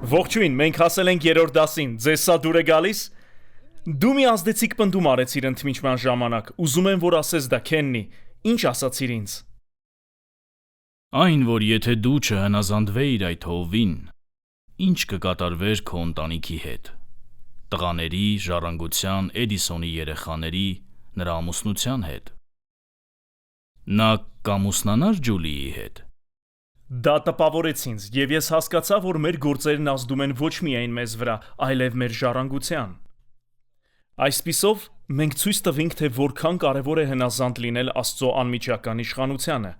Ողջույն, մենք հասել ենք երրորդ դասին, ձեզ սա դուր է գալիս։ Դու մի ազդեցիկ պնդում արեցիր ընդմիջման ժամանակ, ուզում եմ որ ասես դա Քեննի, ինչ ասացիր ինձ։ Այն, որ եթե դու չհնազանդվեիր այդ հովվին, ինչ կկատարվեր քո ընտանիքի հետ, տղաների, ժառանգության, Էդիսոնի երեխաների, նրա ամուսնության հետ։ Նա կամուսնանար Ջուլիի հետ։ Դա տպավորեց ինձ, եւ ես հասկացա, որ մեր գործերն ազդում են ոչ միայն մեզ վրա, այլև մեր ժառանգության։ Այսպիսով, մենք ցույց տվինք, թե որքան կարևոր է հնազանդ լինել Աստծո անմիջական իշխանությանը։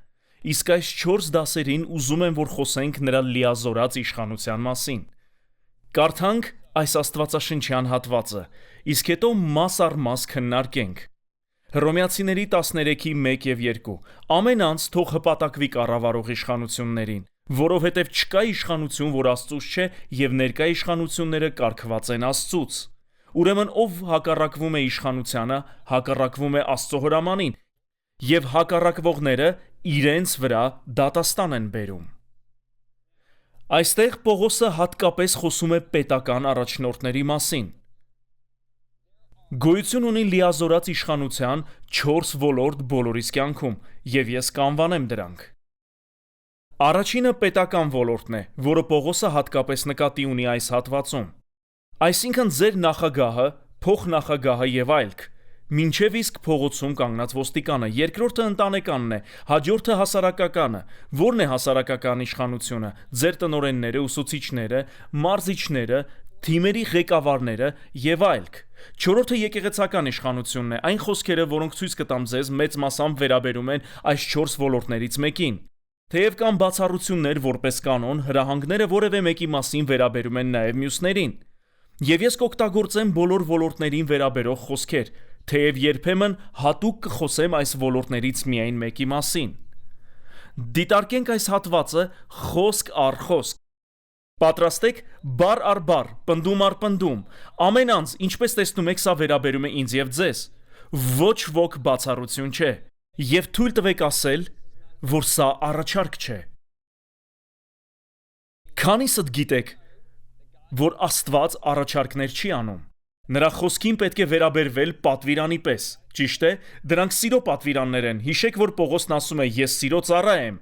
Իսկ այս 4 դասերին ուզում եմ, որ խոսենք նրա լիազորած իշխանության մասին։ Կարդանք այս աստվածաշնչյան հատվածը, իսկ հետո մաս առ մաս քննարկենք։ Հռոմեացիների 13:1 եւ 2 Ամեն անձ թող հպատակվի կառավարող իշխանություններին, որովհետև չկա իշխանություն, որ Աստծուց չէ, եւ ներկա իշխանությունները կարգված են Աստծուց։ Ուրեմն ով հակառակվում է իշխանությանը, հակառակվում է Աստծո հրամանին, եւ հակառակվողները իրենց վրա դատաստան են բերում։ Այստեղ Պողոսը հատկապես խոսում է պետական առաջնորդների մասին։ Գոյություն ունի լիազորած իշխանության 4 ոլորտ բոլորիս կյանքում, եւ ես կանվանեմ դրանք։ Առաջինը պետական ոլորտն է, որը Պողոսը հատկապես նկատի ունի այս հատվածում։ Այսինքն ձեր նախագահը, փոխնախագահը եւ այլք, մինչև իսկ փողոցում կանգնած ոստիկանը, երկրորդը ընտանեկանն է, հաջորդը հասարակականը, որն է հասարակական իշխանությունը, ձեր տնօրենները, ուսուցիչները, մարզիչները, թիմերի ղեկավարները եւ այլք։ Չորրորդը եկեղեցական իշխանությունն է, այն խոսքերը, որոնք ցույց կտամ ձեզ մեծ մասամբ վերաբերում են այս 4 ոլորտներից մեկին։ Թեև կան բացառություններ, որպես կանոն, հրահանգները որևէ մեկի մասին վերաբերում են նաև մյուսներին։ Եվ ես կօգտագործեմ բոլոր ոլորտներին վերաբերող խոսքեր, թեև երբեմն հատուկ կխոսեմ այս ոլորտներից միայն մեկի մասին։ Դիտարկենք այս հատվածը խոսք առ խոսք։ Պատրաստեք բառ առ բառ, պնդում առ պնդում։ Ամեն անձ, ինչպես տեսնում եք, սա վերաբերում է ինձ եւ ձեզ։ Ոչ ոք բացառություն չէ։ Եվ թույլ տվեք ասել, որ սա առաջարկ չէ։ Քանիսդ գիտեք, որ Աստված առաջարկներ չի անում։ Նրա խոսքին պետք է վերաբերվել պատվիրանի պես, ճիշտ է, դրանք սիրո պատվիրաններ են։ Հիշեք, որ Պողոսն ասում է. «Ես սիրո ծառա եմ»։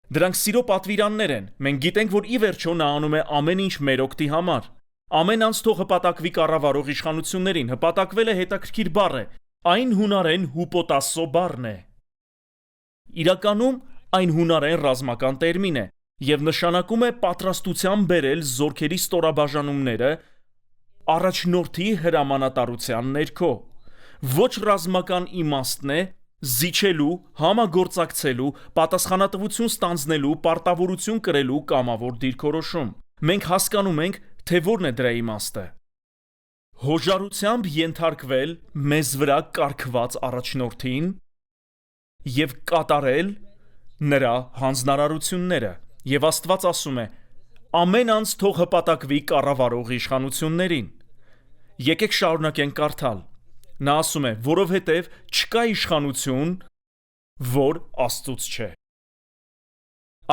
Դրանք սիրո պատվիրաններ են։ Մենք գիտենք, որ ի վերջո նա անում է ամեն ինչ մեր օգտի համար։ Ամեն անձ թող հպատակվի կառավարող իշխանություններին։ Հպատակվել է հետաքրքիր բառ է։ Այն հունարեն հուպոտասո բառն է։ Իրականում այն հունարեն ռազմական տերմին է եւ նշանակում է պատրաստության բերել զորքերի ստորաբաժանումները առաջնորդի հրամանատարության ներքո։ Ոչ ռազմական իմաստն է զիջելու, համագործակցելու, պատասխանատվություն ստանձնելու, պարտավորություն կրելու կամավոր դիրքորոշում։ Մենք հասկանում ենք, թե որն է դրա իմաստը։ Հոժարությամբ ենթարկվել մեզ վրա կարգված առաջնորդին եւ կատարել նրա հանձնարարությունները։ Եվ Աստված ասում է. «Ամեն անձ թող հպատակվի կառավարող իշխանություններին»։ Եկեք շարունակենք կարդալ։ Նա ասում է, որովհետև չկա իշխանություն, որ Աստծուց չէ։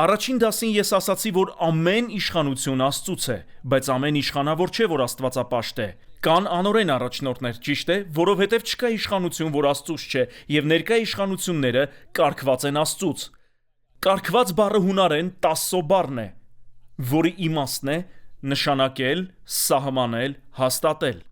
Առաջին դասին ես ասացի, որ ամեն իշխանություն Աստծուց է, բայց ամեն իշխանավոր չէ, որ աստվածապաշտ է։ Կան անօրեն առաջնորդներ, ճիշտ է, որովհետև չկա իշխանություն, որ Աստծուց չէ, եւ ներկա իշխանությունները կարգված են Աստծուց։ Կարգված բառը հունարեն տասսո բառն է, որի իմաստն է նշանակել, սահմանել, հաստատել։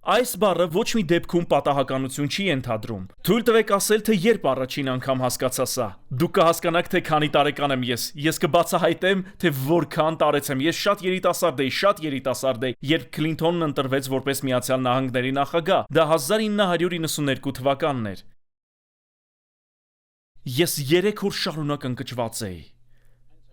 Այս բառը ոչ մի դեպքում պատահականություն չի ենթադրում։ Թույլ տվեք ասել, թե երբ առաջին անգամ հասկացա սա։ Դուք կհասկանաք, թե քանի տարեկան եմ ես կբացահայտեմ, թե որքան տարեց եմ։ Ես շատ երիտասարդ էի, երբ Քլինթոնն ընտրվեց որպես Միացյալ Նահանգների նախագահ։ Դա 1992 թվականն էր։ Ես 3 օր շարունակ ընկճված էի։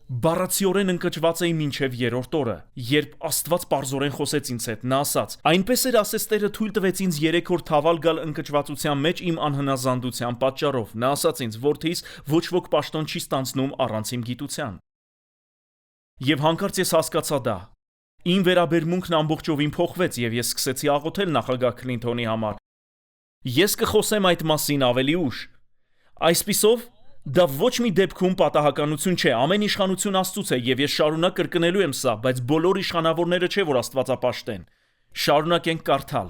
Բառացիորեն ընկճված էի մինչև երրորդ օրը, երբ Աստված պարզորեն խոսեց ինձ հետ, նա ասաց. «Այնպես էր, ասես Տերը թույլ տվեց ինձ 3 օր թավալ գալ ընկճվածության մեջ իմ անհնազանդության պատճառով։ Նա ասաց ինձ. «Որդիս, ոչ ոք պաշտոն չի ստանձնում առանց իմ գիտության»։ Եվ հանկարծ ես հասկացա դա։ Իմ վերաբերմունքն ամբողջովին փոխվեց եւ ես սկսեցի աղոթել նախագահ Քլինթոնի համար։ Ես կխոսեմ այդ մասին ավելի ուշ։ Այսպիսով, Դա ոչ մի դեպքում պատահականություն չէ, ամեն իշխանություն Աստծուց է եւ ես շարունակ կրկնելու եմ սա, բայց բոլոր իշխանավորները չէ որ Աստվածապաշտ են։ Շարունակենք կարդալ։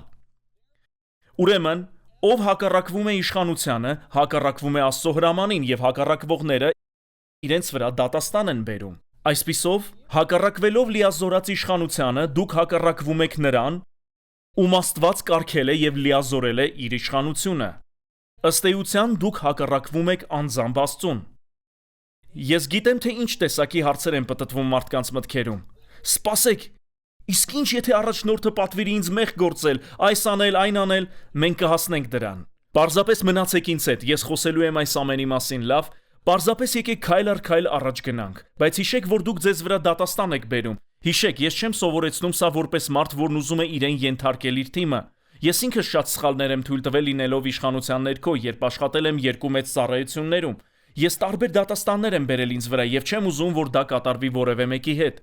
Ուրեմն, ով հակառակվում է իշխանությանը, հակառակվում է Աստծո հրամանին եւ հակառակվողները իրենց վրա դատաստան են բերում։ Այսպիսով, հակառակվելով լիազորած իշխանությանը, դուք հակառակվում եք նրան, ում Աստված կարգել է եւ լիազորել է իր իշխանությունը։ Ըստ էության դուք հակառակվում եք անձամբ Աստծուն։ Ես գիտեմ, թե ինչ տեսակի հարցեր են պտտվում մարդկանց մտքերում։ Սպասեք, իսկ ինչ եթե առաջնորդը պատվիրի ինձ մեղք գործել, այս անել, այն անել, մենք կհասնենք դրան։ Պարզապես մնացեք ինձ հետ, ես խոսելու եմ այս ամենի մասին, լավ։ Պարզապես եկեք քայլ առ քայլ առաջ գնանք, բայց հիշեք, որ դուք ձեզ վրա դատաստան եք բերում։ Հիշեք, ես չեմ սովորեցնում սա որպես մարդ, որն ուզում է իրեն ենթարկել իր թիմը։ Ես ինքս շատ սխալներ եմ թույլ տվել լինելով իշխանության ներքո, երբ աշխատել եմ երկու մեծ ծառայություններում։ Ես տարբեր դատաստաններ եմ բերել ինձ վրա եւ չեմ ուզում, որ դա կատարվի որևէ մեկի հետ։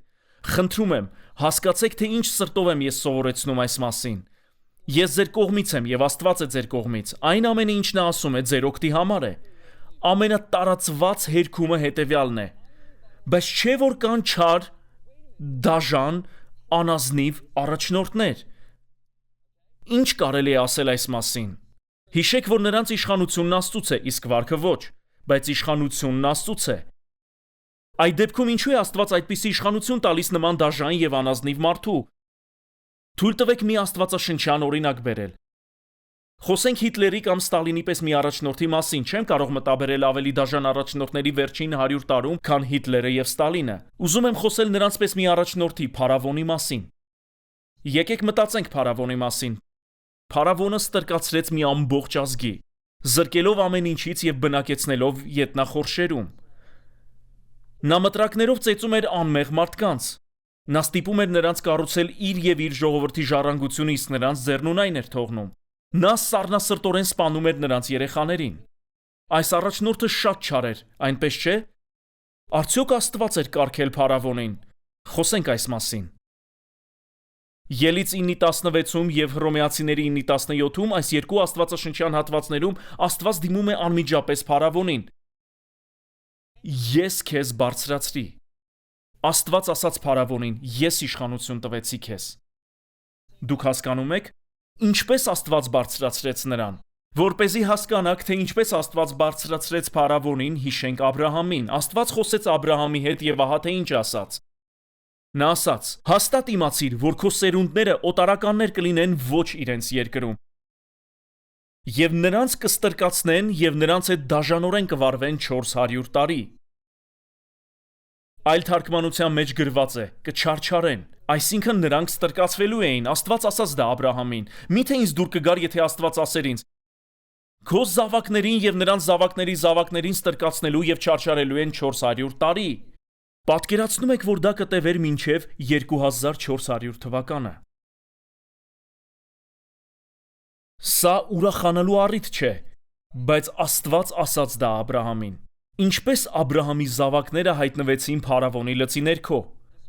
Խնդրում եմ, հասկացեք, թե ինչ սրտով եմ ես սովորեցնում այս մասին։ Ես ձեր կողմից եմ եւ Աստված է ձեր կողմից։ Այն ամենը, ինչ նա ասում է, ձեր օգտի համար է։ Ամենատարածված հերքումը հետևյալն է. բայց չէ որ կան չար, դաժան, անազնիվ առաջնորդներ։ Ինչ կարելի է ասել այս մասին։ Հիշեք, որ նրանց իշխանությունն Աստծուց է, իսկ վարքը ոչ, բայց իշխանությունն Աստծուց է։ Այդ դեպքում ինչու է Աստված այդպիսի իշխանություն տալիս նման դաժան եւ անազնիվ մարդու։ Թույլ տվեք մի աստվածաշնչյան օրինակ բերել։ Խոսենք Հիտլերի կամ Ստալինի պես մի առաջնորդի մասին, չեմ կարող մտաբերել ավելի դաժան առաջնորդների վերջին 100 տարում, քան Հիտլերը եւ Ստալինը։ Ուզում եմ խոսել նրանց պես մի առաջնորդի Փարավոնի մասին։ Եկեք մտածենք Փարավոնի մասին։ Փարավոնը ստրկացրեց մի ամբողջ ազգի, զրկելով ամեն ինչից եւ բնակեցնելով ետնախորշերում։ Նա մտրակներով ծեծում էր անմեղ մարդկանց։ Նա ստիպում էր նրանց կառուցել իր եւ իր ժողովրդի ժառանգությունը, իսկ նրանց ձեռնունայն էր թողնում։ Նա սառնասրտորեն սպանում էր նրանց երեխաներին։ Այս առաջնորդը շատ չար էր, այնպես չէ։ Արդյոք Աստված էր կարգել Փարավոնին։ Խոսենք այս մասին։ Ելից 9:16-ում եւ Հռոմեացիների 9:17-ում այս երկու աստվածաշնչյան հատվածներում Աստված դիմում է անմիջապես Փարավոնին։ Ես քեզ բարձրացրի։ Աստված ասաց Փարավոնին. ես իշխանություն տվեցի քեզ։ Դուք հասկանում եք, ինչպես Աստված բարձրացրեց նրան։ Որպեսզի հասկանաք, թե ինչպես Աստված բարձրացրեց Փարավոնին, հիշենք Աբրահամին։ Աստված խոսեց Աբրահամի հետ եւ ահա թե ինչ ասաց։ Նա ասաց. հաստատ իմացիր, որ քո սերունդները օտարականներ կլինեն ոչ իրենց երկրում։ Եվ նրանց կստրկացնեն եւ նրանց հետ դաժանորեն կվարվեն 400 տարի։ Այլ թարգմանության մեջ գրված է. կչարչարեն, այսինքն նրանք ստրկացվելու էին։ Աստված ասաց դա Աբրահամին։ Միթե ինձ դուր կգար, եթե Աստված ասեր ինձ. քո զավակներին եւ նրանց զավակների զավակներին ստրկացնելու եւ չարչարելու են 400 տարի։ Պատկերացնում եք, որ դա կտևեր մինչև 2400 թվականը։ Սա ուրախանալու առիթ չէ, բայց Աստված ասաց դա Աբրահամին։ Ինչպես Աբրահամի զավակները հայտնվեցին Փարավոնի լծի ներքո։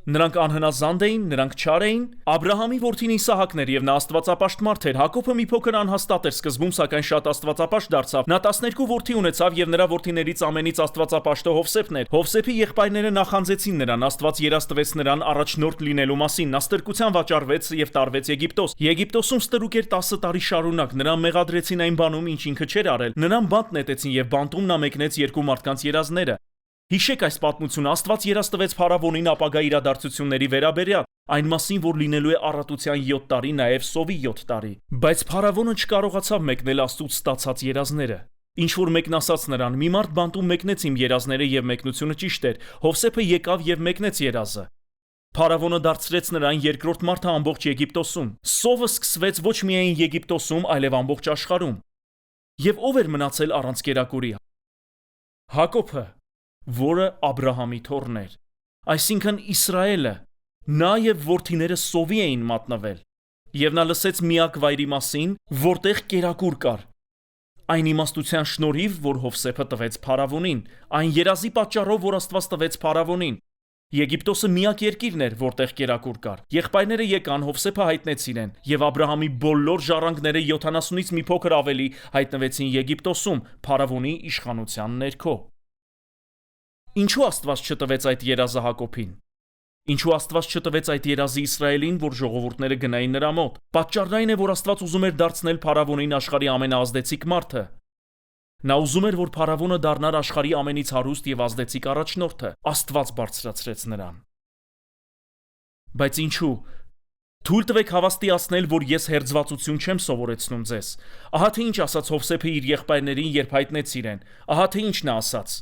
Նրանք անհնազանդ էին, նրանք չար էին։ Աբրահամի որդին Իսահակն էր եւ նա աստվածապաշտ մարդ էր։ Հակոբը մի փոքր անհաստատ էր սկզբում, սակայն շատ աստվածապաշտ դարձավ։ Նա 12 որդի ունեցավ եւ նրա որդիներից ամենից աստվածապաշտը Հովսեփն էր։ Հովսեփի եղբայրները նախանձեցին նրան, Աստված երազ տվեց նրան առաջնորդ լինելու մասին։ Նա ստրկության վաճառվեց եւ տարվեց Եգիպտոս։ Եգիպտոսում ստրուկ էր 10 տարի շարունակ։ Նրան մեղադրեցին այն բանում, ինչ ինքը չէր արել։ Նրան բանտ նետեցին եւ բանտում նա մեկնեց երկու մարդկանց երազները։ Հիշեք այս պատմությունը, Աստված երազ տվեց Փարավոնին ապագա իրադարձությունների վերաբերյալ, այն մասին, որ լինելու է առատության 7 տարի, նաև սովի 7 տարի։ Բայց Փարավոնը չկարողացավ մեկնել Աստծուց ստացած երազները։ Ինչ որ մեկն ասաց նրան. մի մարդ բանտում մեկնեց իմ երազները եւ մեկնությունը ճիշտ էր։ Հովսեփը եկավ եւ մեկնեց երազը։ Փարավոնը դարձրեց նրան երկրորդ մարդը ամբողջ Եգիպտոսում։ Սովը սկսվեց ոչ միայն Եգիպտոսում, այլև ամբողջ աշխարհում։ Եվ ով էր մնացել առանց կերակուրի։ Հակոբը, որը Աբրահամի թոռն էր, այսինքն Իսրայելը, նա եւ որդիները սովի էին մատնվել, եւ նա լսեց միակ վայրի մասին, որտեղ կերակուր կար, այն իմաստության շնորհիվ, որ Հովսեփը տվեց Փարավոնին, այն երազի պատճառով, որ Աստված տվեց Փարավոնին։ Եգիպտոսը միակ երկիրն էր, որտեղ կերակուր կար։ Եղբայրները եկան, Հովսեփը հայտնեց իրեն, եւ Աբրահամի բոլոր ժառանգները 70-ից մի փոքր ավելի հայտնվեցին Եգիպտոսում, Փարավոնի իշխանության ներքո։ Ինչու Աստված չտվեց այդ երազը Հակոբին։ Ինչու Աստված չտվեց այդ երազը Իսրայելին, որ ժողովուրդները գնային նրա մոտ։ Պատճառն այն է, որ Աստված ուզում էր դարձնել փարավոնին աշխարհի ամենաազդեցիկ մարդը։ Նա ուզում էր, որ փարավոնը դառնար աշխարհի ամենից հարուստ եւ ազդեցիկ առաջնորդը։ Աստված բարձրացրեց նրան։ Բայց ինչու։ Թույլ տվեք հավաստիացնել, որ ես հերձվածություն չեմ սովորեցնում ձեզ։ Ահա թե ինչ ասաց Հովսեփը իր եղբայրներին, երբ հայտնեց իրեն։ Ահա թե ինչ նա ասաց.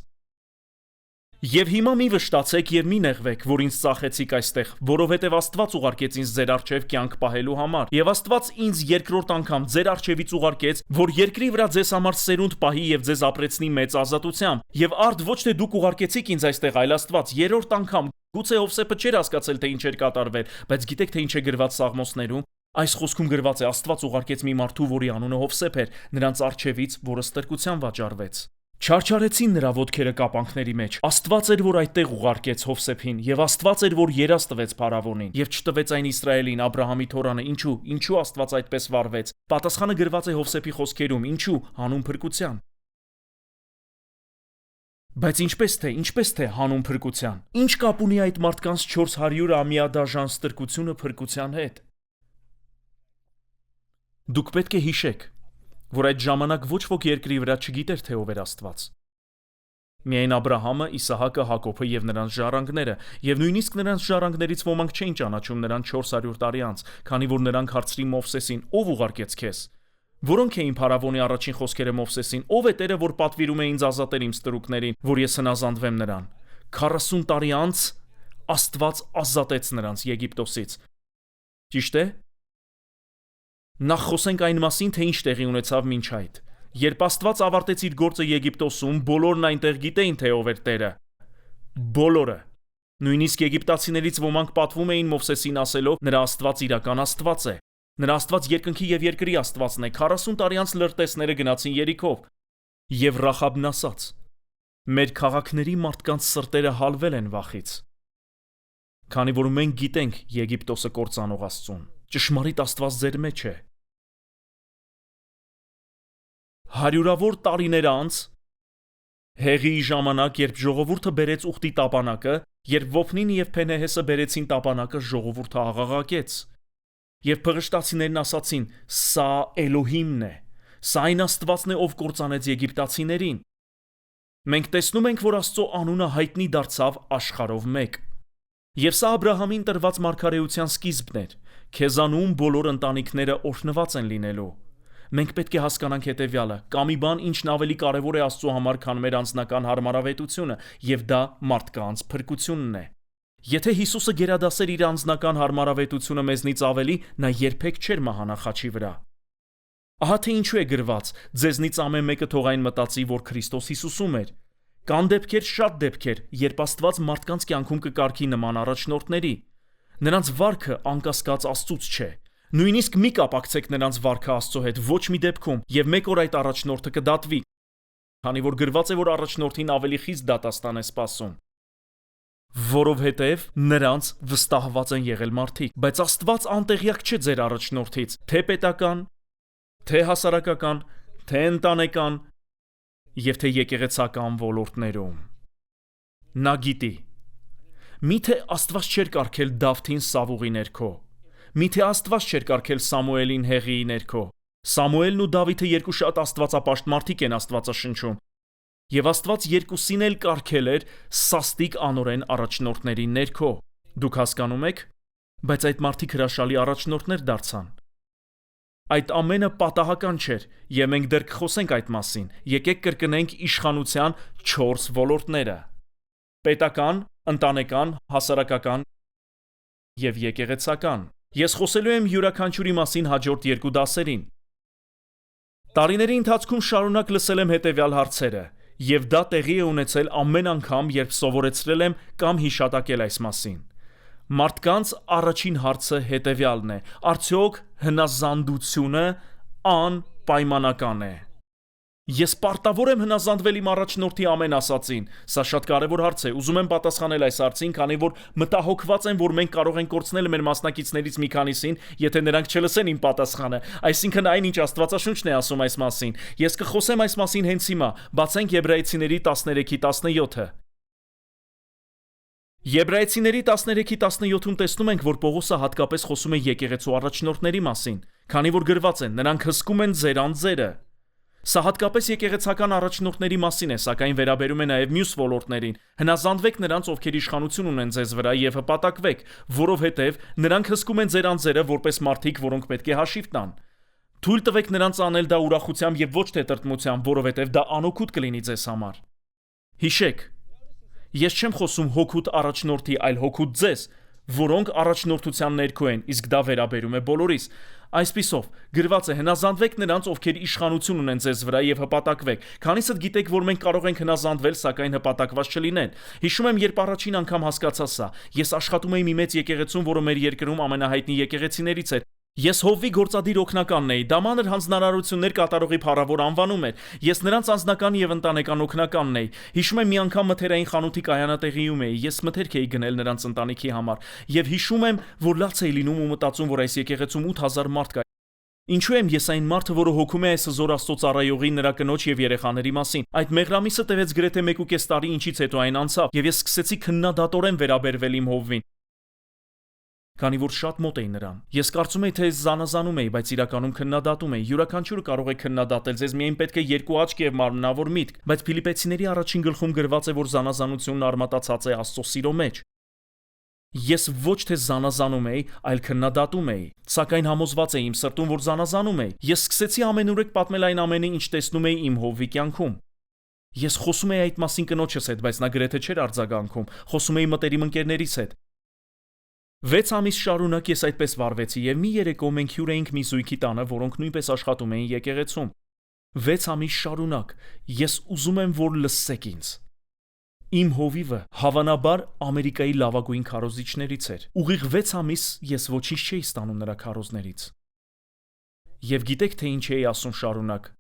Եվ հիմա մի վշտացեք եւ մի նեղվեք, որ ինձ ծախեցիք այստեղ, որովհետեւ Աստված ուղարկեց ինձ ձեր առջև կյանք պահելու համար։ Եվ Աստված ինձ երկրորդ անգամ ձեր առջևից ուղարկեց, որ երկրի վրա ձեզ համար սերունդ պահի եւ ձեզ ապրեցնի մեծ ազատությամբ։ Եվ արդ ոչ թե դուք ուղարկեցիք ինձ այստեղ, այլ Աստված երրորդ անգամ։ Գուցե Հովսեփը չէր հասկացել, թե ինչ էր կատարվել, բայց գիտեք, թե ինչ է գրված Սաղմոսներում։ Այս խոսքում գրված է. Աստված ուղարկեց մի մարդու, որի անունը Հովսեփ էր, նրանց առջևից, որը ստրկության վաճառվեց։ Չարչարեցին նրա ոտքերը կապանքների մեջ։ Աստված էր, որ այդտեղ ուղարկեց Հովսեփին, եւ Աստված էր, որ երազ տվեց փարավոնին, եւ չտվեց այն Իսրայելին, Աբրահամի թորանը։ Ինչու Աստված այդպես վարվեց։ Պատասխանը գրված է Հովսեփի խոսքերում. ինչու հանուն փրկության։ Բայց ինչպես թե հանուն փրկության։ Ինչ կապ ունի այդ մարդկանց 400 ամյա դաժան ստրկությունը փրկության հետ։ Դուք պետք է հիշեք, որ այդ ժամանակ ոչ ոք երկրի վրա չգիտեր, թե ով էր Աստված։ Միայն Աբրահամը, Իսահակը, Հակոբը եւ նրանց ժառանգները, եւ նույնիսկ նրանց ժառանգներից ոմանք չէին ճանաչում նրան 400 տարի անց, քանի որ նրանք հարցրին Մովսեսին. ով ուղարկեց քեզ։ Որոնք էին փարավոնի առաջին խոսքերը Մովսեսին. ով է Տերը, որ պատվիրում է ինձ ազատել իմ ստրուկներին, որ ես հնազանդվեմ նրան։ 40 տարի անց Աստված ազատեց նրանց Եգիպտոսից։ Ճիշտ է։ Նախ խոսենք այն մասին, թե ինչ տեղի ունեցավ մինչ այդ։ Երբ Աստված ավարտեց իր գործը Եգիպտոսում, բոլորն այնտեղ գիտեին, թե ով էր Տերը։ Բոլորը։ Նույնիսկ եգիպտացիներից ոմանք պատվում էին Մովսեսին ասելով. նրա Աստված իրական Աստված է։ Նրա Աստված երկնքի եւ երկրի Աստվածն է։ 40 տարի անց լրտեսները գնացին Երիքով։ Եվ Ռախաբն ասաց. մեր քաղաքների մարդկանց սրտերը հալվել են վախից։ Քանի որ մենք գիտենք Եգիպտոսը կործանող Աստծուն։ Ճշմարիտ Աստված ձեր մեջ է։ Հարյուրավոր տարիներ անց Հեղիի ժամանակ, երբ ժողովուրդը բերեց ուխտի տապանակը, երբ Ոփնին եւ Փենեհեսը բերեցին տապանակը, ժողովուրդը աղաղակեց։ Եվ փղշտացիներն ասացին. սա Էլոհիմն է, սա այն Աստվածն է, ով կործանեց եգիպտացիներին։ Մենք տեսնում ենք, որ Աստծո անունը հայտնի դարձավ աշխարհով մեկ։ Եվ սա Աբրահամին տրված մարգարեության սկիզբն էր. քեզանում բոլոր ընտանիքները օրհնված են լինելու։ Մենք պետք է հասկանանք հետևյալը. կա մի բան, ինչն ավելի կարևոր է Աստծո համար, քան մեր անձնական հարմարավետությունը, եւ դա մարդկանց փրկությունն է։ Եթե Հիսուսը գերադասեր իր անձնական հարմարավետությունը մեզնից ավելի, նա երբեք չէր մահանա խաչի վրա։ Ահա թե ինչու է գրված. ձեզնից ամեն մեկը թող այն մտածի, որ Քրիստոս Հիսուսում էր։ Կան դեպքեր, շատ դեպքեր, երբ Աստված մարդկանց կյանքում կկարգի նման առաջնորդների։ Նրանց վարքը անկասկած Աստծուց չէ։ Նույնիսկ մի կապակցեք նրանց վարքը Աստծո հետ ոչ մի դեպքում, եւ մեկ օր այդ առաջնորդը կդատվի, քանի որ գրված է, որ առաջնորդին ավելի խիստ դատաստան է սպասում։ Որովհետև նրանց վստահված են եղել մարդիկ, բայց Աստված անտեղյակ չէ ձեր առաջնորդից, թե պետական, թե հասարակական, թե ընտանեկան եւ թե եկեղեցական ոլորտներում։ Նա գիտի։ Միթե Աստված չէր կարգել Դավթին Սավուղի ներքո։ Միթե Աստված չէր կարգել Սամուելին Հեղիի ներքո։ Սամուելն ու Դավիթը երկու շատ աստվածապաշտ մարդիկ են Աստվածաշնչում։ Եվ Աստված երկուսին էլ կարգել էր սաստիկ անօրեն առաջնորդների ներքո։ Դուք հասկանում եք, բայց այդ մարդիկ հրաշալի առաջնորդներ դարձան։ Այդ ամենը պատահական չէր, եւ մենք դեռ կխոսենք այդ մասին։ Եկեք կրկնենք իշխանության 4 ոլորտները. պետական, ընտանեկան, հասարակական եւ եկեղեցական։ Ես խոսելու եմ յուրաքանչյուրի մասին հաջորդ 2 դասերին։ Տարիների ընթացքում շարունակ լսել եմ հետևյալ հարցերը, եւ դա տեղի է ունեցել ամեն անգամ, երբ սովորեցրել եմ կամ հիշատակել այս մասին։ Մարդկանց առաջին հարցը հետևյալն է. արդյոք հնազանդությունը անպայմանական է։ Ես պարտավոր եմ հնազանդվել իմ առաջնորդի ամեն ասածին։ Սա շատ կարևոր հարց է։ Ուզում եմ պատասխանել այս հարցին, քանի որ մտահոգված եմ, որ մենք կարող ենք կորցնել մեր մասնակիցներից մի քանիսին, եթե նրանք չլսեն իմ պատասխանը։ Այսինքն այն, ինչ Աստվածաշունչն է ասում այս մասին։ Ես կխոսեմ այս մասին հենց հիմա։ Բացենք Եբրայեցիների 13:17-ը։ Եբրայեցիների 13:17-ում տեսնում ենք, որ Պողոսը հատկապես խոսում է եկեղեցու առաջնորդների մասին, քանի որ գրված է. նրանք հսկում են ձեր անձերը։ Սա հատկապես եկեղեցական առաջնորդների մասին է, սակայն վերաբերում է նաև մյուս ոլորտներին։ Հնազանդվեք նրանց, ովքեր իշխանություն ունեն ձեզ վրա, եւ հպատակվեք, որովհետեւ նրանք հսկում են ձեր անձերը որպես մարդիկ, որոնք պետք է հաշիվ տան։ Թույլ տվեք նրանց անել դա ուրախությամբ եւ ոչ թե տրտմությամբ, որովհետեւ դա անօգուտ կլինի ձեզ համար։ Հիշեք, ես չեմ խոսում հոգուտ առաջնորդի, այլ հոգուտ ձեզ, որոնք առաջնորդության ներքո են, իսկ դա վերաբերում է բոլորիս։ Այսպիսով, գրված է. հնազանդվեք նրանց, ովքեր իշխանություն ունեն ձեզ վրա եւ հպատակվեք։ Քանիսդ գիտեք, որ մենք կարող ենք հնազանդվել, սակայն հպատակված չլինել։ Հիշում եմ, երբ առաջին անգամ հասկացա սա, ես աշխատում էի մի մեծ եկեղեցում, որը մեր երկրում ամենահայտնի եկեղեցիներից էր։ Ես Հովվի գործադիր օգնականն էի, դա մանր հանձնարարություններ կատարողի փառավոր անվանում էր։ Ես նրանց անձնական եւ ընտանեկան օգնականն էի։ Հիշում եմ, մի անգամ մթերային խանութի կայանատեղիում էի, ես մթերք էի գնել նրանց ընտանիքի համար, եւ հիշում եմ, որ լաց էի լինում ու մտածում, որ այս եկեղեցում 8000 մարդ կա։ Ինչու եմ ես այն մարդը, որը հոգում է այս հզոր Աստծո ծառայողի, նրա կնոջ եւ երեխաների մասին։ Այդ մեղրամիսը տևեց գրեթե 1.5 տարի, ինչից հետո այն անցավ, եւ ես սկսեցի քննադատորեն վերաբերվել իմ Հովվին, քանի որ շատ մոտ էի նրան։ Ես կարծում էի, թե զանազանում էի, բայց իրականում քննադատում էի։ Յուրաքանչյուրը կարող է քննադատել, ձեզ միայն պետք է երկու աչք եւ մարմնավոր միտք, բայց Ֆիլիպպեցիների առաջին գլխում գրված է, որ զանազանությունն արմատացած է Աստծո սիրո մեջ։ Ես ոչ թե զանազանում էի, այլ քննադատում էի, սակայն համոզված էի իմ սրտում, որ զանազանում էի։ Ես սկսեցի ամենուրեք պատմել այն ամենը, ինչ տեսնում էի իմ Հովվի կյանքում։ Ես խոսում էի այդ մասին կնոջս հետ, բայց նա գրեթե չէր արձագանքում, խոսում էի մտերիմ ընկերներիս հետ։ 6 ամիս շարունակ ես այդպես վարվեցի եւ մի երեկո մենք հյուր էինք մի զույգի տանը, որոնք նույնպես աշխատում էին եկեղեցում։ 6 ամիս շարունակ ես ուզում եմ, որ լսեք ինձ։ Իմ հովիվը հավանաբար Ամերիկայի լավագույն քարոզիչներից էր։ Ուղիղ 6 ամիս ես ոչինչ չէի ստանում նրա քարոզներից։ Եվ գիտեք, թե ինչ էի ասում շարունակ։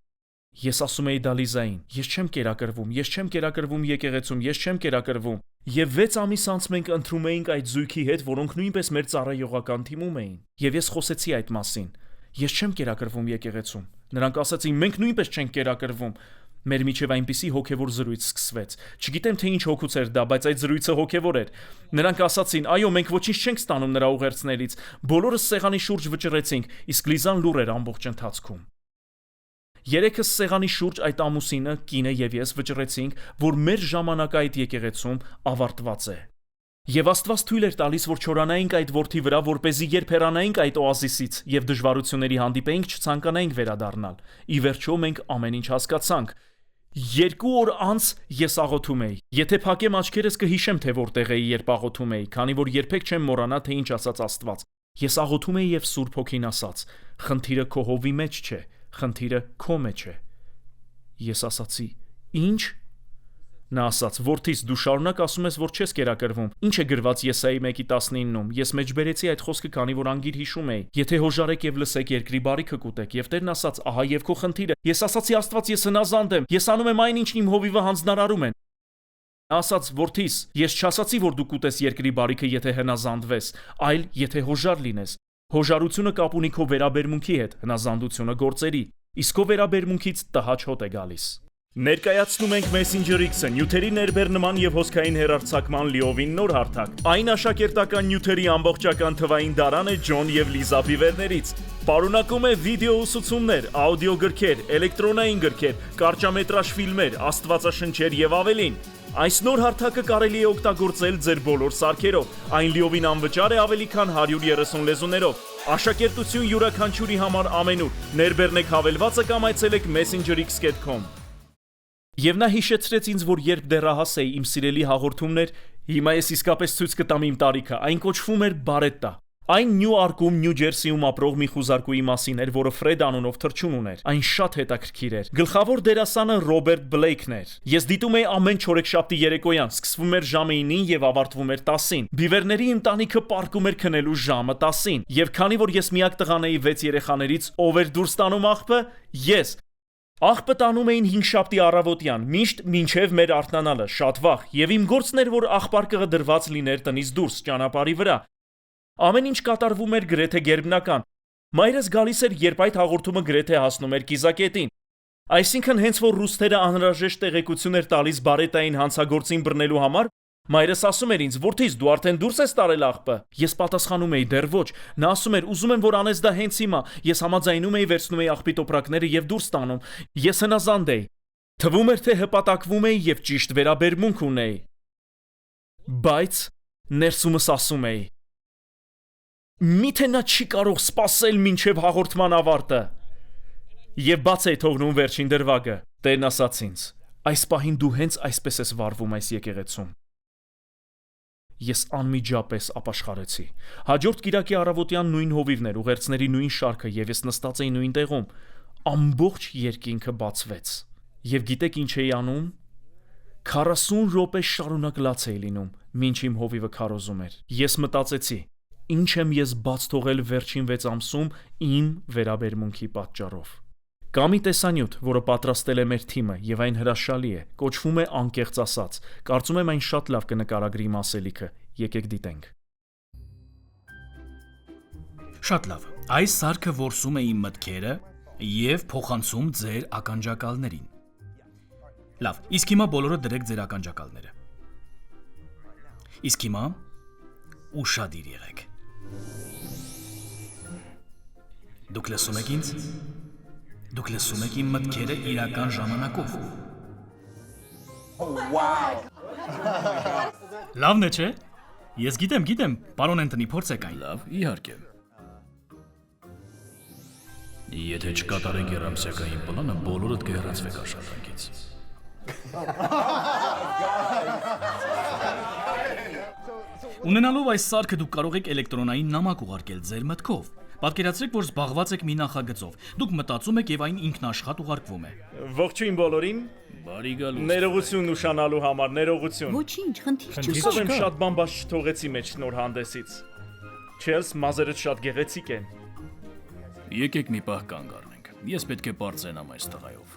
Ես ասում էի Դալիզային, ես չեմ կերակրվում եկեղեցում, ես չեմ կերակրվում։ Եվ 6 ամիս անց մենք ընտրում էինք այդ զույգի հետ, որոնք նույնպես մեր ծառայողական թիմում էին։ Եվ ես խոսեցի այդ մասին։ Ես չեմ կերակրվում եկեղեցում։ Նրանք ասացին, մենք նույնպես չենք կերակրվում։ Մեր միջև այնպիսի հոգևոր զրույց սկսվեց։ Չգիտեմ, թե ինչ հոգուց էր դա, բայց այդ զրույցը հոգևոր էր։ Նրանք ասացին, այո, մենք ոչինչ չենք ստանում նրա ուղերձներից։ Բոլորս սեղանի շուրջ վճռեցինք, իսկ Լիզան լուր էր ամբողջ ընթացքում։ Երեքս սեղանի շուրջ այդ ամուսինը, կինը եւ ես վճռեցինք, որ մեր ժամանակը այդ եկեղեցում ավարտված է։ Եվ Աստված թույլ էր տալիս, որ չորանայինք այդ որդի վրա, որպեսզի երբ հեռանայինք այդ օազիսից եւ դժվարությունների հանդիպեինք, չցանկանայինք վերադառնալ։ Ի վերջո մենք ամեն ինչ հասկացանք։ 2 օր անց ես աղոթում էի։ Եթե փակեմ աչքերս կհիշեմ, թե որտեղ էի, երբ աղոթում էի, քանի որ երբեք չեմ մոռանա, թե ինչ ասաց Աստված։ Ես աղոթում էի եւ Սուրբ Հոգին ասաց. «Խնդիրը քո Հովվի մեջ չէ, խնդիրը քո մեջ է»։ Ես ասացի. «Ինչ»։ Նա ասաց. «Որդիս, դու շարունակ ասում ես, որ չես կերակրվում։ Ինչ է գրված Եսայի 1:19-ում։ Ես մեջբերեցի այդ խոսքը, քանի որ անգիր հիշում էի. Եթե հոժարեք եւ լսեք, երկրի բարիքը կուտեք։ Եվ Տերն ասաց. ահա եւ քո խնդիրը։ Ես ասացի. Աստված, ես հնազանդ եմ։ Ես անում եմ այն, ինչն իմ Հովիվը հանձնարարում են։ Նա ասաց. Որդիս, ես չասացի, որ դու կուտես երկրի բարիքը, եթե հնազանդվես, այլ եթե հոժար լինես։ Հոժարությունը կապ ունի քո վերաբերմունքի հետ, հնազանդությունը գործերի։ Իսկ քո վերաբերմունքից տհաճ հոտ է գալիս։ Ներկայացնում ենք Messenger X-ը, նյութերի ներբեռնման եւ հոսքային հեռարձակման լիովին նոր հարթակ։ Այն աշակերտական նյութերի ամբողջական թվային դարան է Ջոն եւ Լիզա Բիվերներից։ Պարունակում է վիդեո ուսուցումներ, աուդիո գրքեր, էլեկտրոնային գրքեր, կարճամետրաժ ֆիլմեր, աստվածաշնչեր եւ ավելին։ Այս նոր հարթակը կարելի է օգտագործել ձեր բոլոր սարքերով։ Այն լիովին անվճար է ավելի քան 130 լեզուներով։ Աշակերտություն յուրաքանչյուրի համար ամենուր։ Ներբեռնեք հավելվածը կամ այցելեք messengerx.com։ Եվ նա հիշեցրեց ինձ, որ երբ դեռահաս էի, իմ սիրելի հաղորդումներ, հիմա ես իսկապես ցույց կտամ իմ տարիքը, այն կոչվում էր Բարետտա։ Այն Նյույորքում, Նյու Ջերսիում ապրող մի խուզարկուի մասին էր, որը Ֆրեդ անունով թռչուն ուներ։ Այն շատ հետաքրքիր էր։ Գլխավոր դերասանը Ռոբերտ Բլեյքն էր։ Ես դիտում էի ամեն չորեքշաբթի երեկոյան, սկսվում էր ժամը 9-ին եւ ավարտվում էր 10-ին։ Բիվերների ընտանիքը պարկում էր քնելու ժամը 10-ին։ Եվ քանի որ ես միակ տղան էի 6 երեխաներից, ով էր դուրս տանում աղբը, ես։ Աղբը տանում էին 5 շաբթի առավոտյան, միշտ մինչև մեր արթնանալը, շատ վաղ, եւ իմ գործն էր, որ աղբարկղը դրված լիներ տնից դուրս ճանապարհի վրա։ Ամեն ինչ կատարվում էր գրեթե գերբնական։ Մայրս գալիս էր, երբ այդ հաղորդումը գրեթե հասնում էր կիզակետին։ Այսինքն, հենց որ ռուսները անհրաժեշտ տեղեկություն էր տալիս Բարետային հանցագործին բռնելու համար, Մայրս ասում էր ինձ. «Որդիս, դու արդեն դուրս ես տարել աղբը»։ Ես պատասխանում էի. «Դեռ ոչ»։ Նա ասում էր. «Ուզում եմ, որ անես դա հենց հիմա»։ Ես համաձայնում էի, վերցնում էի աղբի տոպրակները եւ դուրս տանում։ Ես հնազանդ էի։ Թվում էր, թե հպատակվում էի եւ ճիշտ վերաբերմունք ունեի։ Բայց ներսումս ասում էի. «Միթե նա չի կարող սպասել մինչև հաղորդման ավարտը»։ Եվ բաց էի թողնում վերջին դրվագը։ Տերն ասաց ինձ. «Այս պահին դու հենց այսպես ես վարվում այս եկեղեցում»։ Ես անմիջապես ապաշխարեցի։ Հաջորդ կիրակի առավոտյան նույն հովիվն էր, ուղերձների նույն շարքը, եւ ես նստած էի նույն տեղում։ Ամբողջ երկինքը բացվեց։ Եվ գիտեք ինչ էի անում։ 40 րոպե շարունակ լաց էի լինում, մինչ իմ հովիվը քարոզում էր։ Ես մտածեցի. ինչ եմ ես բաց թողել վերջին 6 ամսում իմ վերաբերմունքի պատճառով։ Կա մի տեսանյութ, որը պատրաստել է մեր թիմը, եւ այն հրաշալի է, կոչվում է «Անկեղծ ասած»։ Կարծում եմ այն շատ լավ կնկարագրի իմ ասելիքը։ Եկեք դիտենք։ Շատ լավ։ Այս սարքը որսում է իմ մտքերը եւ փոխանցում ձեր ականջակալներին։ Լավ, իսկ հիմա բոլորը դրեք ձեր ականջակալները։ Իսկ հիմա ուշադիր եղեք։ Դուք լսում եք ինձ։ Դուք լսում եք իմ մտքերը իրական ժամանակով։ Լավն է, չէ՞։ Ես գիտեմ, պարոն Էնթոնի, փորձեք այն։ Լավ, իհարկե։ Եթե չկատարեք երամսյակային պլանը, բոլորդ կհեռացվեք աշխատանքից։ Ունենալով այս սարքը դուք կարող եք էլեկտրոնային նամակ ուղարկել ձեր մտքով։ Պատկերացրեք, որ զբաղված եք մի նախագծով։ Դուք մտածում եք եւ այն ինքնաշխատ ուղարկվում է։ Ողջույն բոլորին։ Բարի գալուստ։ Ներողություն ուշանալու համար, ներողություն։ Ոչինչ, խնդիր չկա։ Հուսով եմ շատ բան բաց չթողեցի մեջ նոր հանդեսից։ Չելս, մազերդ շատ գեղեցիկ են։ Եկեք մի պահ կանգ առնենք։ Ես պետք է պարծենամ այս տղայով։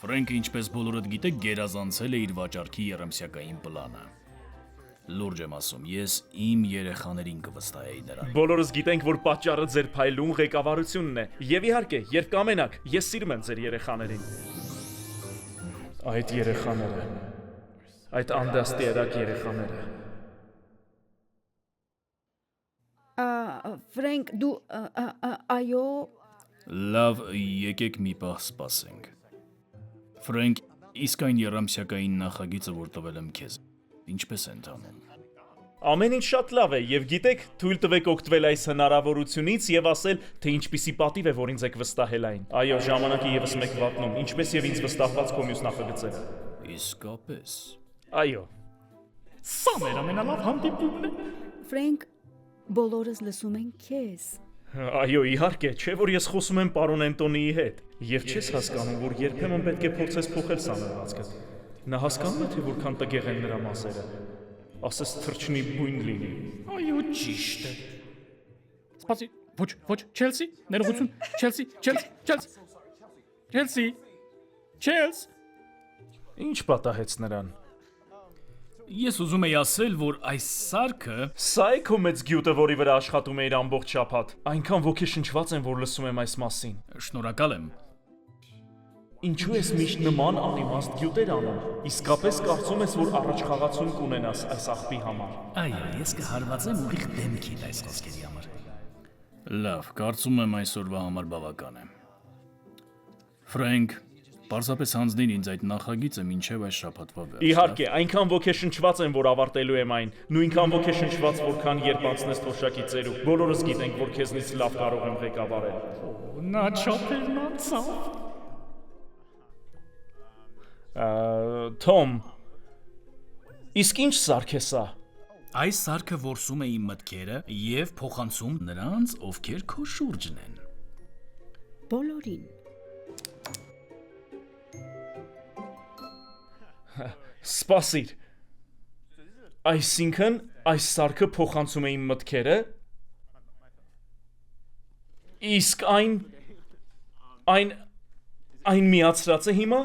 Ֆրենկը, ինչպես բոլորդ գիտեք, գերազանցել է իր վաճառքի երամսյակային պլանը։ Լուրջ եմ ասում, ես իմ երեխաներին կվստահեի նրան։ Բոլորս գիտենք, որ պատճառը ձեր փայլուն ղեկավարությունն է։ Եվ իհարկե, երբ կամենաք, ես սիրում եմ ձեր երեխաներին։ Այդ երեխաները, այդ անդաստիարակ երեխաները։ Ֆրենկ, դու այո։ Լավ, եկեք մի պահ սպասենք։ Ֆրենկ, իսկ այն երամսյակային նախագիծը, որ տվել եմ քեզ, ինչպես են տանում։ Ամեն ինչ շատ լավ է, եւ գիտեք, թույլ տվեք օգտվել այս հնարավորությունից եւ ասել, թե ինչպիսի պատիվ է, որ ինձ եք վստահել այն։ Այո, ժամանակի եւս մեկ վատնում, ինչպես եւ ինձ վստահված քո մյուս նախագծերը։ Իսկապես։ Այո։ Սա մեր ամենալավ հանդիպումն է։ Ֆրենկ, բոլորս լսում են քեզ։ Այո, իհարկե, չէ՞ որ ես խոսում եմ պարոն Էնտոնիի հետ։ Եվ չես հասկանում, որ երբեմն պետք է փորձես փոխել սանրվածքը։ Նա հասկանում է, թե որքան տգեղ են նրա մասերը։ Ասես թրջնի բույն լինի։ Այո, ճիշտ է։ Սպասի, ոչ, Չելսի, ներողություն, Չելսի։ Ինչ պատահեց նրան։ Ես ուզում եի ասել, որ այս սարքը… Սա է քո մեծ գյուտը, որի վրա աշխատում էիր ամբողջ շաբաթ։ Այնքան ոգեշնչված եմ, որ լսում եմ այս մասին։ Շնորհակալ եմ։ Ինչու ես միշտ նման անիմաստ գյուտեր անում։ Իսկապես կարծում ես, որ առաջխաղացում կունենաս այս աղբի համար։ Այո, ես կհարվածեմ ուղիղ դեմքիդ այս խոսքերի համար։ Լավ, կարծում եմ այսօրվա համար բավական է։ Ֆրենկ, պարզապես հանձնիր ինձ այդ նախագիծը մինչև այս շաբաթվա վերջ։ Իհարկե, այնքան ոգեշնչված եմ, որ ավարտելու եմ այն։ Նույնքան ոգեշնչված, որքան երբ անցնես թոշակի ծերուկ։ Բոլորս գիտենք, որ քեզնից լավ կարող եմ ղեկավարել։ Նա չափերն անցավ։ Թոմ, իսկ ինչ սարք է սա։ Այս սարքը որսում է իմ մտքերը եւ փոխանցում նրանց, ովքեր քո շուրջն են։ Բոլորին։ Սպասիր։ Այսինքն այս սարքը փոխանցում է իմ մտքերը։ Իսկ այն միացրած է հիմա։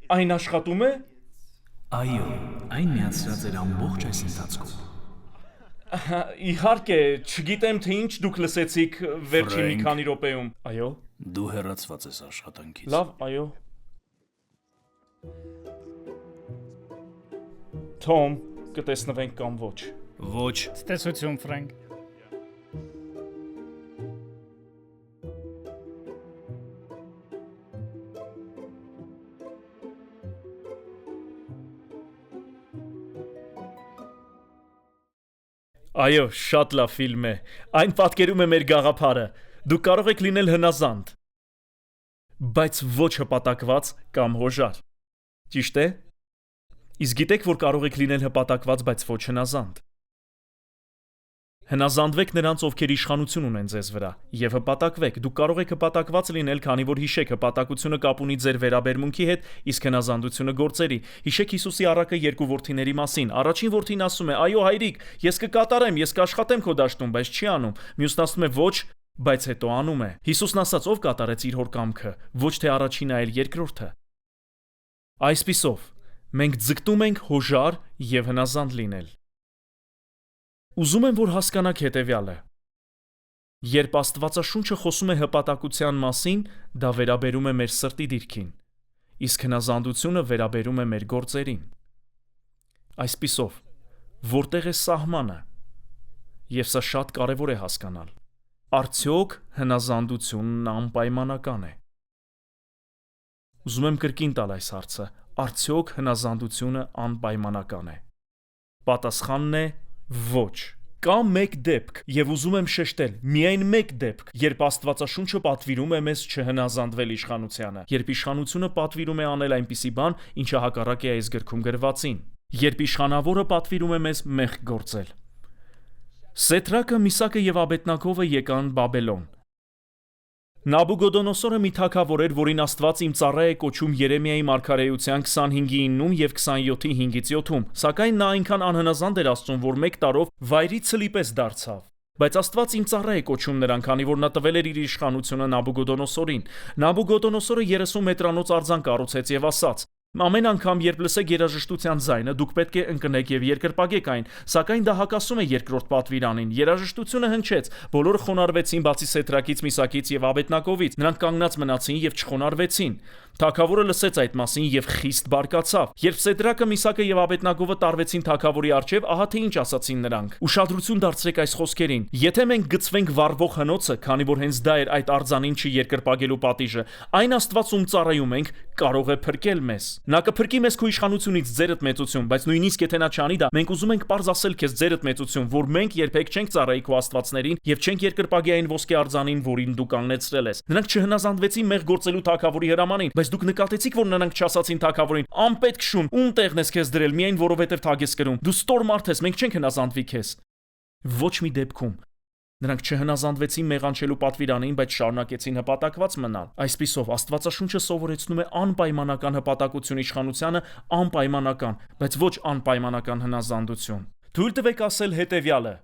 Այն աշխատում է։ Այո, այն միացրած էր ամբողջ այս ընթացքում։ Իհարկե, չգիտեմ թե ինչ դուք լսեցիք վերջին մի քանի րոպեում։ Այո։ Դու հեռացված ես աշխատանքից։ Լավ, այո։ Թոմ, կտեսնվենք կամ ոչ։ Ոչ, Ցտեսություն, Ֆրենկ։ Այո, շատ լավ ֆիլմ է։ Այն պատկերում է մեր գաղափարը։ Դուք կարող եք լինել հնազանդ, բայց ոչ հպատակված կամ հոժար։ Ճիշտ է։ Իսկ գիտեք, որ կարող եք լինել հպատակված, բայց ոչ հնազանդ։ Հնազանդվեք նրանց, ովքեր իշխանություն ունեն ձեզ վրա, եւ հպատակվեք։ Դուք կարող եք հպատակված լինել, քանի որ հիշեք, հպատակությունը կապ ունի ձեր վերաբերմունքի հետ, իսկ հնազանդությունը գործերի։ Հիշեք Հիսուսի առակը երկու որդիների մասին։ Առաջին որդին ասում է. «Այո, հայրիկ, ես կկատարեմ, ես կաշխատեմ քո դաշտում», բայց չի անում։ Մյուսն ասում է. «Ոչ», բայց հետո անում է։ Հիսուսն ասաց. «Ով կատարեց իր հոր կամքը, ոչ թե առաջինը, այլ երկրորդը»։ Այսպիսով, մենք ձգտում ենք հոժար եւ հնազանդ լինել։ Ուզում եմ, որ հասկանաք հետևյալը. երբ Աստվածաշունչը խոսում է հպատակության մասին, դա վերաբերում է մեր սրտի դիրքին, իսկ հնազանդությունը վերաբերում է մեր գործերին։ Այսպիսով, որտեղ է սահմանը, եւ սա շատ կարեւոր է հասկանալ, արդյոք հնազանդությունն անպայմանական է։ Ուզում եմ կրկին տալ այս հարցը. արդյոք հնազանդությունը անպայմանական է։ Պատասխանն է ոչ։ Կա մեկ դեպք, եւ ուզում եմ շեշտել, միայն մեկ դեպք, երբ Աստվածաշունչը պատվիրում է մեզ չհնազանդվել իշխանությանը, երբ իշխանությունը պատվիրում է անել այնպիսի բան, ինչը հակառակ է այս գրքում գրվածին, երբ իշխանավորը պատվիրում է մեզ մեղք գործել։ Սեդրակը, Միսակը եւ Աբեդնագովը եկան Բաբելոն։ Նաբուգոդոնոսորը մի թագավոր էր, որին Աստված իմ ծառա է կոչում Երեմիայի մարգարեության 25:9 եւ 27:5-7, սակայն նա այնքան անհնազանդ էր Աստծուն, որ մեկ տարով վայրի ցլի պես դարձավ։ Բայց Աստված իմ ծառա է կոչում նրան, քանի որ նա տվել էր իր իշխանությունը Նաբուգոդոնոսորին։ Նաբուգոդոնոսորը 30 մետրանոց արձան կառուցեց եւ ասաց. Ամեն անգամ, երբ լսեք երաժշտության ձայնը, դուք պետք է ընկնեք եւ երկրպագեք այն, սակայն դա հակասում է երկրորդ պատվիրանին։ Երաժշտությունը հնչեց, բոլորը խոնարհվեցին, բացի Սեդրակից, Միսակից եւ Աբեդնագովից։ Նրանք կանգնած մնացին եւ չխոնարհվեցին։ Թագավորը լսեց այդ մասին եւ խիստ բարկացավ։ Երբ Սեդրակը, Միսակը եւ Աբեդնագովը տարվեցին թագավորի առջեւ, ահա թե ինչ ասացին նրանք. «Ուշադրություն դարձրեք այս խոսքերին։ Եթե մենք գծվենք վառվող հնոցը, քանի որ հենց դա էր այդ արձանին չերկրպագելու պատիժը, այն Աստված ում ծառայում ենք, կարող է փրկել մեզ։ Նա կփրկի մեզ քո իշխանությունից, ձերդ մեծություն, բայց նույնիսկ եթե նա չանի դա, մենք ուզում ենք պարզ ասել քեզ, ձերդ մեծություն, որ մենք երբեք չենք ծառայի քո աստվածներին եւ չենք երկրպագի այն ոսկե արձանին, որին դու կանգնեցրել ես։ Նրանք չհնազանդվեցին մեղ գործելու թագավորի հրամանին, բայց դուք նկատեցիք, որ նրանք չասացին թագավորին. «Անպետք շուն, ում տեղն ես քեզ դրել, միայն որովհետեւ թագ ես կրում։ Դու ստոր մարդ ես, մենք չենք հնազանդվի քեզ»։ Ոչ մի դեպքում նրանք չհնազանդվեցին մեղանչելու պատվիրանին, բայց շարունակեցին հպատակված մնալ։ Այսպիսով, Աստվածաշունչը սովորեցնում է անպայմանական հպատակություն իշխանությանը, անպայմանական, բայց ոչ անպայմանական հնազանդություն։ Թույլ տվեք ասել հետևյալը.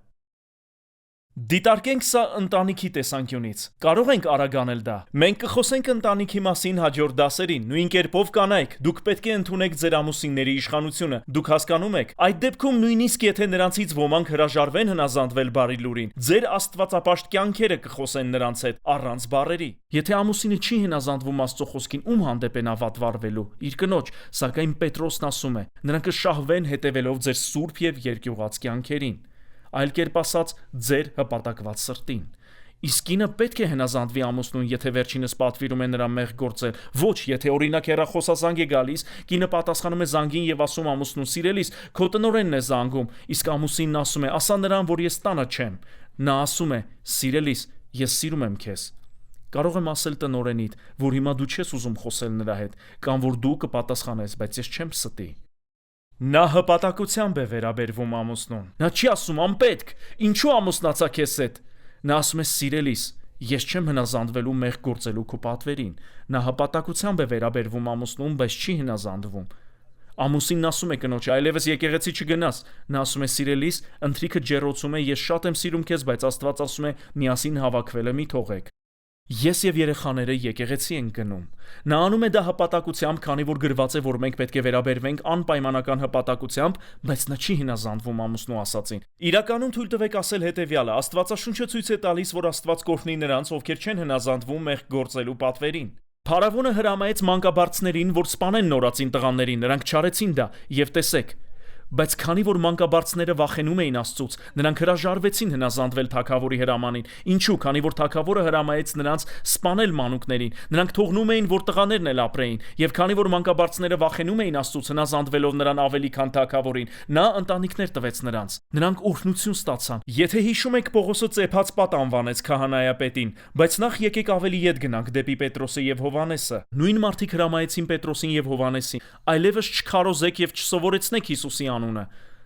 Դիտարկենք սա ընտանիքի տեսանկյունից։ Կարող ենք արագ անել դա։ Մենք կխոսենք ընտանիքի մասին հաջորդ դասերին։ Նույն կերպով կանայք, դուք պետք է ընդունեք ձեր ամուսինների իշխանությունը։ Դուք հասկանում եք։ Այդ դեպքում նույնիսկ եթե նրանցից ոմանք հրաժարվեն հնազանդվել բարի լուրին, ձեր աստվածապաշտ կյանքերը կխոսեն նրանց հետ առանց բառերի։ Եթե ամուսինը չի հնազանդվում Աստծո խոսքին, ում հանդեպ է նա վատ վարվելու։ Իր կնոջ, սակայն Պետրոսն ասում է. նրանք կշահվեն հետևելով ձեր սուրբ եւ երկյուղած կյանքերին։ Այլ կերպ ասած, ձեր հպատակված սրտին։ Իսկ կինը պետք է հնազանդվի ամուսնուն, եթե վերջինս պատվիրում է նրան մեղք գործել։ Ոչ, եթե օրինակ հեռախոսազանգ է գալիս, կինը պատասխանում է զանգին եւ ասում ամուսնուն. «Սիրելիս, քո տնօրենն է զանգում», իսկ ամուսինն ասում է. «Ասա նրան, որ ես տանը չեմ»։ Նա ասում է. «Սիրելիս, ես սիրում եմ քեզ»։ Կարող եմ ասել տնօրենիդ, որ հիմա դու չես ուզում խոսել նրա հետ, կամ որ դու կպատասխանես, բայց ես չեմ ստի։ Նա հպատակությամբ է վերաբերվում ամուսնուն։ Նա չի ասում անպետք, ինչու ամուսնացա քեզ հետ։ Նա ասում է սիրելիս, ես չեմ հնազանդվելու մեղք գործելու քո պատվերին։ Նա հպատակությամբ է վերաբերվում ամուսնուն, բայց չի հնազանդվում։ Ամուսինն ասում է կնոջ, այլևս եկեղեցի չգնաս։ Նա ասում է սիրելիս, ընթրիքը ջեռոցում է, ես շատ եմ սիրում քեզ, բայց Աստված ասում է միասին հավաքվելը մի թողեք։ Ես եւ երեխաները եկեղեցի ենք գնում։ Նա անում է դա հպատակությամբ, քանի որ գրված է, որ մենք պետք է վերաբերվենք անպայմանական հպատակությամբ, բայց նա չի հնազանդվում ամուսնու ասածին։ Իրականում թույլ տվեք ասել հետևյալը. Աստվածաշունչը ցույց է տալիս, որ Աստված կօրհնի նրանց, ովքեր չեն հնազանդվում մեղք գործելու պատվերին։ Փարավոնը հրամայեց մանկաբարձներին, որ սպանեն նորածին տղաներին, նրանք չարեցին դա, եւ տեսեք, Բայց քանի որ մանկաբարձները վախենում էին Աստծուց, նրանք հրաժարվեցին հնազանդվել թագավորի հրամանին։ Ինչու՞, քանի որ թագավորը հրամայեց նրանց սպանել մանուկներին, նրանք թողնում էին, որ տղաներն էլ ապրեին, եւ քանի որ մանկաբարձները վախենում էին Աստծուց, հնազանդվելով նրան ավելի քան թագավորին, նա ընտանիքներ տվեց նրանց։ Նրանք օրհնություն ստացան։ Եթե հիշում եք, Պողոսը ծեփած պատ անվանեց քահանայապետին, բայց նախ եկեք ավելի ետ գնանք դեպի Պետրոսը եւ Հովհաննեսը։ Նույն մարդիկ հրամայեցին Պետրոսին եւ Հովհաննեսին. այլևս չքարոզեք եւ չսովորեցնեք Հիսուսի անունը։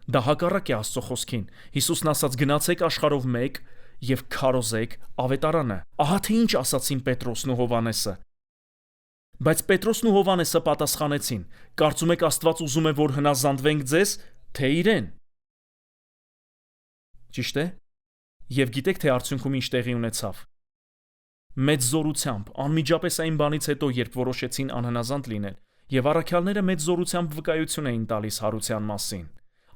Դա հակառակ է Աստծո խոսքին։ Հիսուսն ասաց. գնացեք աշխարհով մեկ եւ քարոզեք ավետարանը։ Ահա թե ինչ ասացին Պետրոսն ու Հովհաննեսը։ Բայց Պետրոսն ու Հովհաննեսը պատասխանեցին. կարծում եք Աստված ուզում է, որ հնազանդվենք ձեզ, թե իրեն։ Ճիշտ է։ Եվ գիտեք, թե արդյունքում ինչ տեղի ունեցավ։ Մեծ զորությամբ, անմիջապես այն բանից հետո, երբ որոշեցին անհնազանդ լինել, եւ առաքյալները մեծ զորությամբ վկայություն էին տալիս հարության մասին։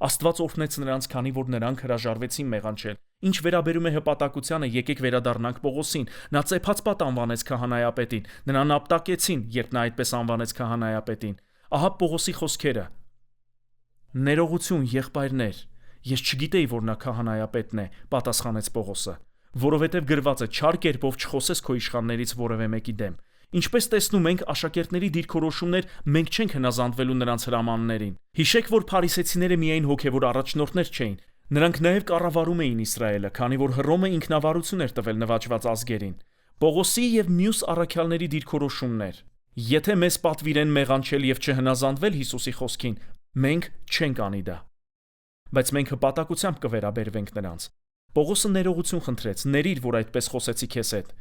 Աստված օրհնեց նրանց, քանի որ նրանք հրաժարվեցին մեղանչել։ Ինչ վերաբերում է հպատակությանը, եկեք վերադառնանք Պողոսին։ Նա ծեփած պատ անվանեց քահանայապետին, նրան ապտակեցին, երբ նա այդպես անվանեց քահանայապետին։ Ահա Պողոսի խոսքերը. ներողություն, եղբայրներ, ես չգիտեի, որ նա քահանայապետն է, պատասխանեց Պողոսը, որովհետև գրված է. չար կերպով չխոսես քո իշխաններից որևէ մեկի դեմ։ Ինչպես տեսնում ենք, աշակերտների դիրքորոշումներ մենք չենք հնազանդվելու նրանց հրամաններին։ Հիշեք, որ փարիսեցիները միայն հոգևոր առաջնորդներ չէին, նրանք նաև կառավարում էին Իսրայելը, քանի որ Հռոմը ինքնավարություն էր տվել նվաճված ազգերին։ Պողոսի եւ մյուս առաքյալների դիրքորոշումներ. եթե մեզ պատվիրեն մեղանչել եւ չհնազանդվել Հիսուսի խոսքին, մենք չենք անի դա։ Բայց մենք հպատակությամբ կվերաբերվենք նրանց։ Պողոսը ներողություն խնդրեց, ների՛ր, որ այդպես խոսեցի քեզ հետ։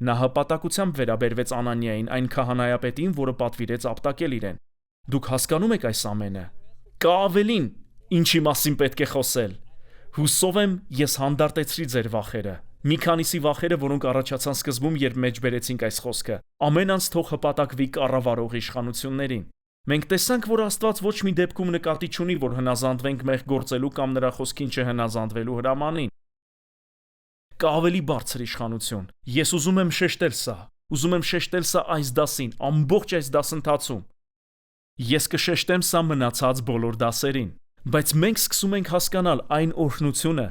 Նա հպատակությամբ վերաբերվեց Անանիային, այն քահանայապետին, որը պատվիրեց ապտակել իրեն։ Դուք հասկանում եք այս ամենը։ Կա ավելին, ինչի մասին պետք է խոսել։ Հուսով եմ, ես հանդարտեցրի ձեր վախերը։ Մի քանիսի վախերը, որոնք առաջացան սկզբում, երբ մեջբերեցինք այս խոսքը։ Ամեն անց թող հպատակվի կառավարող իշխանություններին։ Մենք տեսանք, որ Աստված ոչ մի դեպքում նկատի չունի, որ հնազանդվենք մեղք գործելու կամ նրա խոսքին չհնազանդվելու հրամանին։ Կա ավելի բարձր իշխանություն։ Ես ուզում եմ շեշտել սա։ Ուզում եմ շեշտել սա այս դասին, ամբողջ այս դասընթացում։ Ես կշեշտեմ սա մնացած բոլոր դասերին։ Բայց մենք սկսում ենք հասկանալ այն օրհնությունը,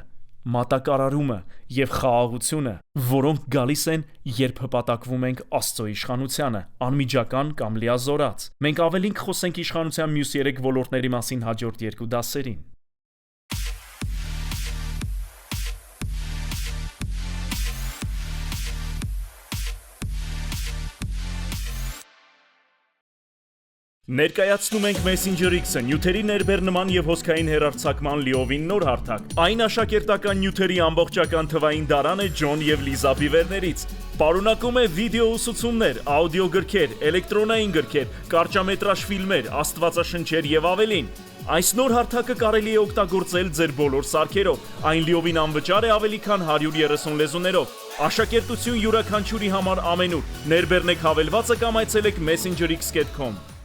մատակարարումը եւ խաղաղությունը, որոնք գալիս են, երբ հպատակվում ենք Աստծո իշխանությանը, անմիջական կամ լիազորած։ Մենք ավելին կխոսենք իշխանության մյուս 3 ոլորտների մասին հաջորդ 2 դասերին։ Ներկայացնում ենք Messenger X-ը, նյութերի ներբեռնման եւ հոսքային հեռարձակման լիովին նոր հարթակ։ Այն աշակերտական նյութերի ամբողջական թվային դարան է Ջոն եւ Լիզա Բիվերներից։ Պարունակում է վիդեո ուսուցումներ, աուդիո գրքեր, էլեկտրոնային գրքեր, կարճամետրաժ ֆիլմեր, աստվածաշնչեր եւ ավելին։ Այս նոր հարթակը կարելի է օգտագործել ձեր բոլոր սարքերով։ Այն լիովին անվճար է ավելի քան 130 լեզուներով։ Աշակերտություն յուրաքանչյուրի համար ամենուր։ Ներբեռնեք հավելվածը կամ այցելեք messengerx.com։